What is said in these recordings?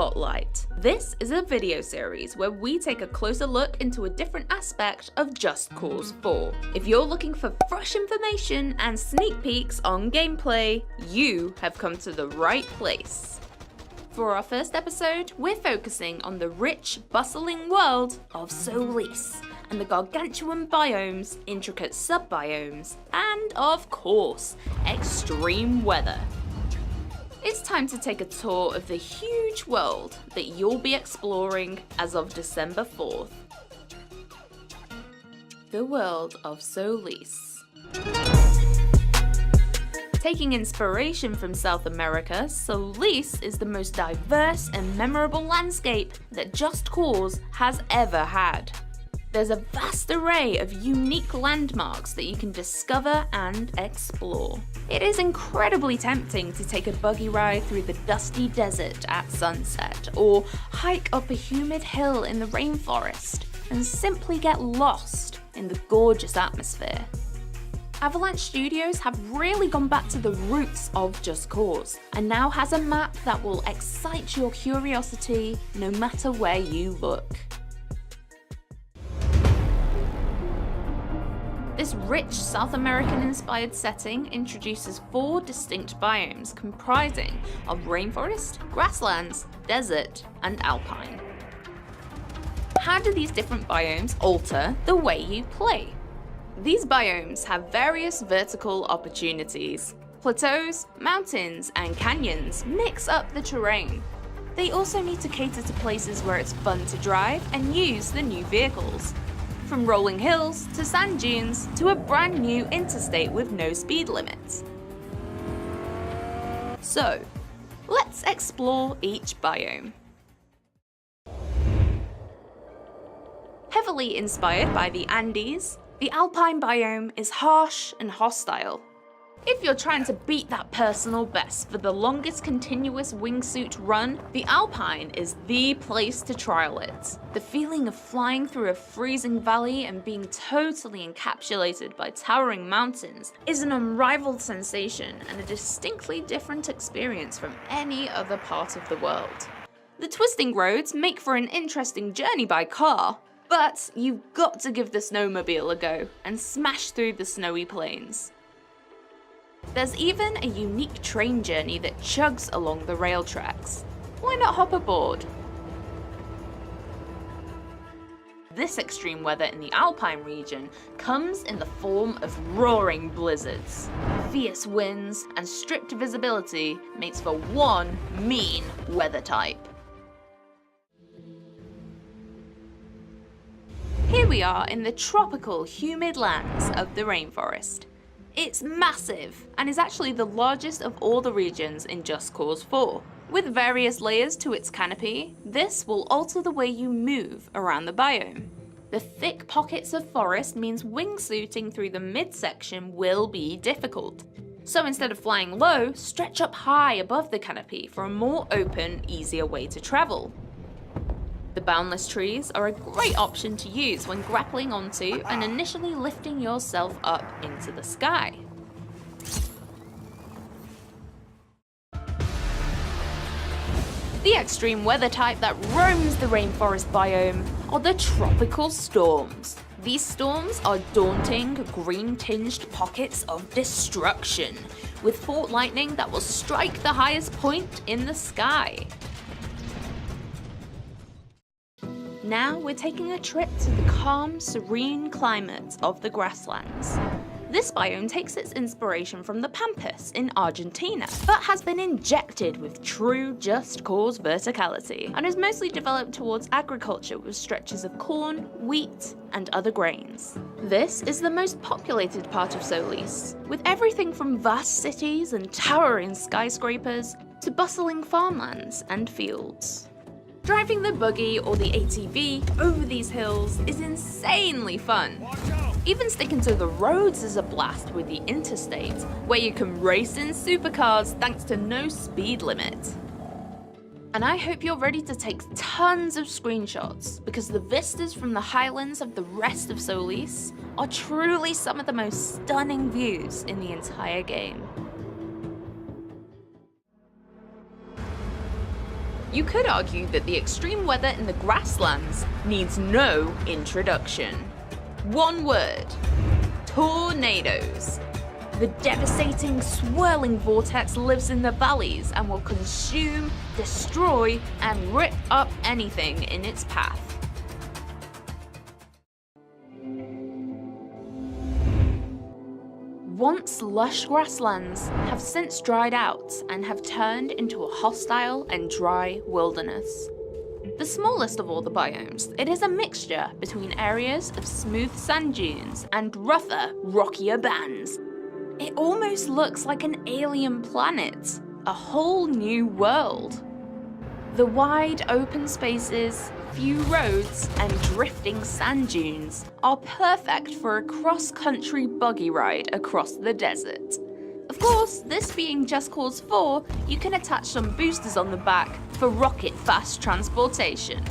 Spotlight. This is a video series where we take a closer look into a different aspect of Just Cause 4. If you're looking for fresh information and sneak peeks on gameplay, you have come to the right place. For our first episode, we're focusing on the rich, bustling world of Solís and the gargantuan biomes, intricate sub-biomes, and of course, extreme weather. It's time to take a tour of the huge world that you'll be exploring as of December 4th. The world of Solís. Taking inspiration from South America, Solís is the most diverse and memorable landscape that Just Cause has ever had. There's a vast array of unique landmarks that you can discover and explore. It is incredibly tempting to take a buggy ride through the dusty desert at sunset, or hike up a humid hill in the rainforest, and simply get lost in the gorgeous atmosphere. Avalanche Studios have really gone back to the roots of Just Cause, and now has a map that will excite your curiosity no matter where you look. This rich South American-inspired setting introduces 4 distinct biomes comprising of rainforest, grasslands, desert, and alpine. How do these different biomes alter the way you play? These biomes have various vertical opportunities. Plateaus, mountains, and canyons mix up the terrain. They also need to cater to places where it's fun to drive and use the new vehicles. From rolling hills to sand dunes to a brand new interstate with no speed limits. So, let's explore each biome. Heavily inspired by the Andes, the Alpine biome is harsh and hostile. If you're trying to beat that personal best for the longest continuous wingsuit run, the Alpine is the place to trial it. The feeling of flying through a freezing valley and being totally encapsulated by towering mountains is an unrivaled sensation and a distinctly different experience from any other part of the world. The twisting roads make for an interesting journey by car, but you've got to give the snowmobile a go and smash through the snowy plains. There's even a unique train journey that chugs along the rail tracks. Why not hop aboard? This extreme weather in the Alpine region comes in the form of roaring blizzards. Fierce winds and strict visibility makes for one mean weather type. Here we are in the tropical, humid lands of the rainforest. It's massive, and is actually the largest of all the regions in Just Cause 4. With various layers to its canopy, this will alter the way you move around the biome. The thick pockets of forest means wingsuiting through the midsection will be difficult. So instead of flying low, stretch up high above the canopy for a more open, easier way to travel. The boundless trees are a great option to use when grappling onto and initially lifting yourself up into the sky. The extreme weather type that roams the rainforest biome are the tropical storms. These storms are daunting, green-tinged pockets of destruction, with fault lightning that will strike the highest point in the sky. Now we're taking a trip to the calm, serene climate of the Grasslands. This biome takes its inspiration from the Pampas in Argentina, but has been injected with true Just Cause verticality, and is mostly developed towards agriculture with stretches of corn, wheat, and other grains. This is the most populated part of Solís, with everything from vast cities and towering skyscrapers to bustling farmlands and fields. Driving the buggy or the ATV over these hills is insanely fun. Even sticking to the roads is a blast with the interstate, where you can race in supercars thanks to no speed limit. And I hope you're ready to take tons of screenshots, because the vistas from the highlands of the rest of Solís are truly some of the most stunning views in the entire game. You could argue that the extreme weather in the grasslands needs no introduction. One word: tornadoes. The devastating, swirling vortex lives in the valleys and will consume, destroy, and rip up anything in its path. Once lush grasslands have since dried out and have turned into a hostile and dry wilderness. The smallest of all the biomes, it is a mixture between areas of smooth sand dunes and rougher, rockier bands. It almost looks like an alien planet, a whole new world. The wide open spaces, few roads, and drifting sand dunes are perfect for a cross-country buggy ride across the desert. Of course, this being Just Cause 4, you can attach some boosters on the back for rocket-fast transportation.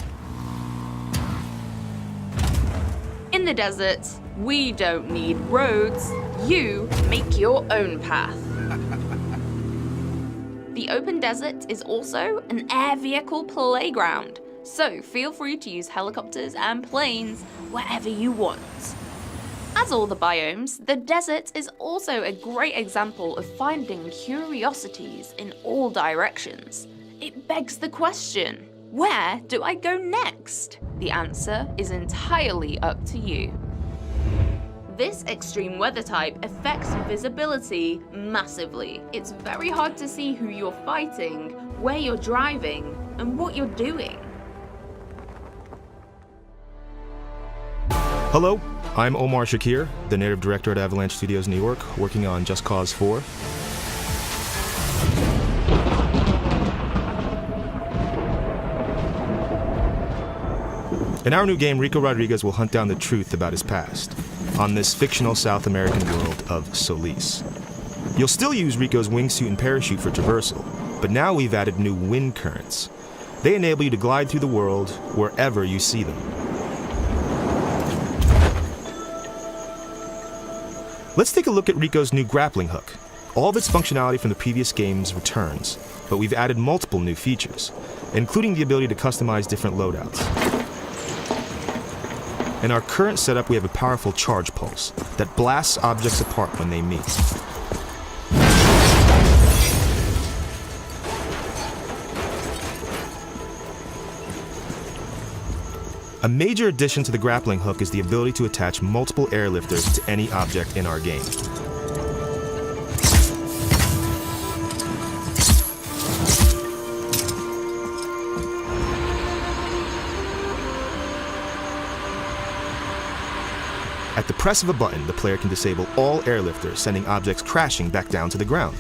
In the desert, we don't need roads, you make your own path. The open desert is also an air vehicle playground, so feel free to use helicopters and planes wherever you want. As all the biomes, the desert is also a great example of finding curiosities in all directions. It begs the question, where do I go next? The answer is entirely up to you. This extreme weather type affects visibility massively. It's very hard to see who you're fighting, where you're driving, and what you're doing. Hello, I'm Omar Shakir, the narrative director at Avalanche Studios New York, working on Just Cause 4. In our new game, Rico Rodriguez will hunt down the truth about his past on this fictional South American world of Solís. You'll still use Rico's wingsuit and parachute for traversal, but now we've added new wind currents. They enable you to glide through the world wherever you see them. Let's take a look at Rico's new grappling hook. All of its functionality from the previous games returns, but we've added multiple new features, including the ability to customize different loadouts. In our current setup, we have a powerful charge pulse that blasts objects apart when they meet. A major addition to the grappling hook is the ability to attach multiple airlifters to any object in our game. At the press of a button, the player can disable all airlifters, sending objects crashing back down to the ground.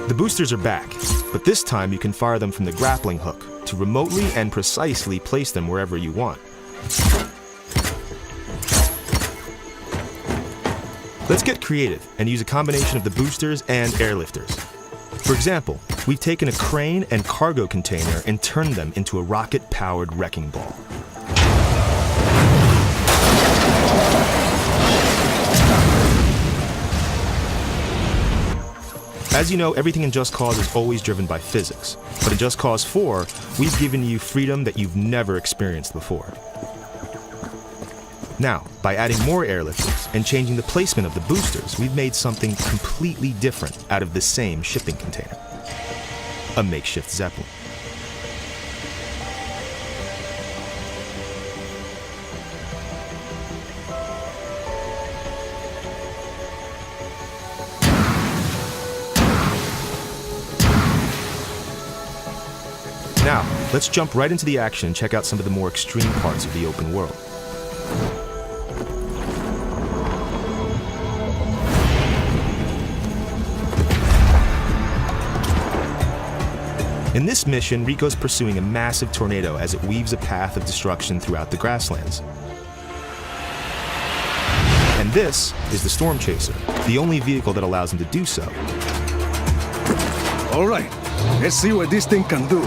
The boosters are back, but this time you can fire them from the grappling hook to remotely and precisely place them wherever you want. Let's get creative and use a combination of the boosters and airlifters. For example, we've taken a crane and cargo container and turned them into a rocket-powered wrecking ball. As you know, everything in Just Cause is always driven by physics, but in Just Cause 4, we've given you freedom that you've never experienced before. Now, by adding more airlifters and changing the placement of the boosters, we've made something completely different out of the same shipping container. A makeshift Zeppelin. Now, let's jump right into the action and check out some of the more extreme parts of the open world. In this mission, Rico's pursuing a massive tornado as it weaves a path of destruction throughout the grasslands. And this is the Storm Chaser, the only vehicle that allows him to do so. All right, let's see what this thing can do.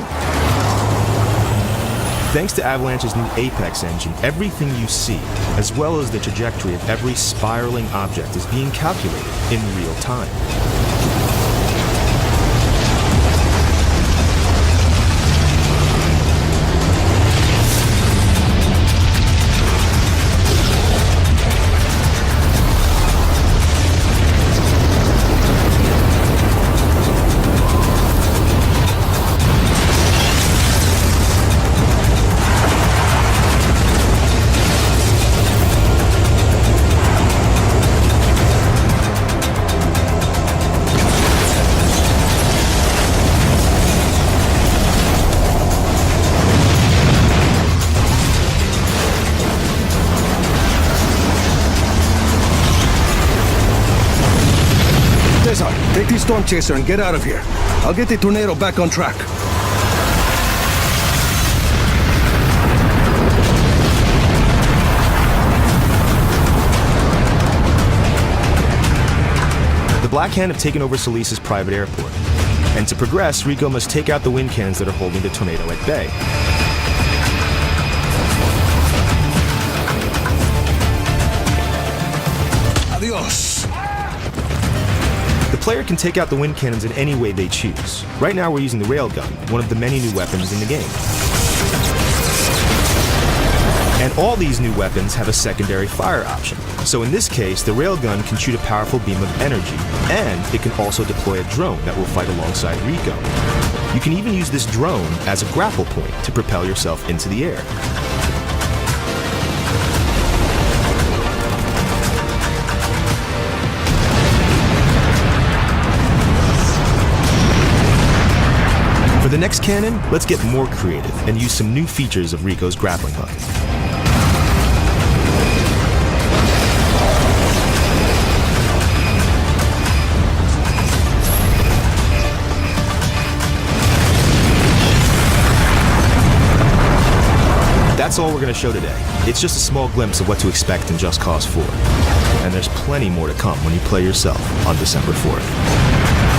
Thanks to Avalanche's new Apex engine, everything you see, as well as the trajectory of every spiraling object, is being calculated in real time. Take the storm chaser and get out of here. I'll get the tornado back on track. The Black Hand have taken over Solis' private airport. And to progress, Rico must take out the wind cannons that are holding the tornado at bay. Adios. The player can take out the wind cannons in any way they choose. Right now we're using the railgun, one of the many new weapons in the game. And all these new weapons have a secondary fire option. So in this case, the railgun can shoot a powerful beam of energy, and it can also deploy a drone that will fight alongside Rico. You can even use this drone as a grapple point to propel yourself into the air. For the next cannon, let's get more creative and use some new features of Rico's grappling hook. That's all we're going to show today. It's just a small glimpse of what to expect in Just Cause 4. And there's plenty more to come when you play yourself on December 4th.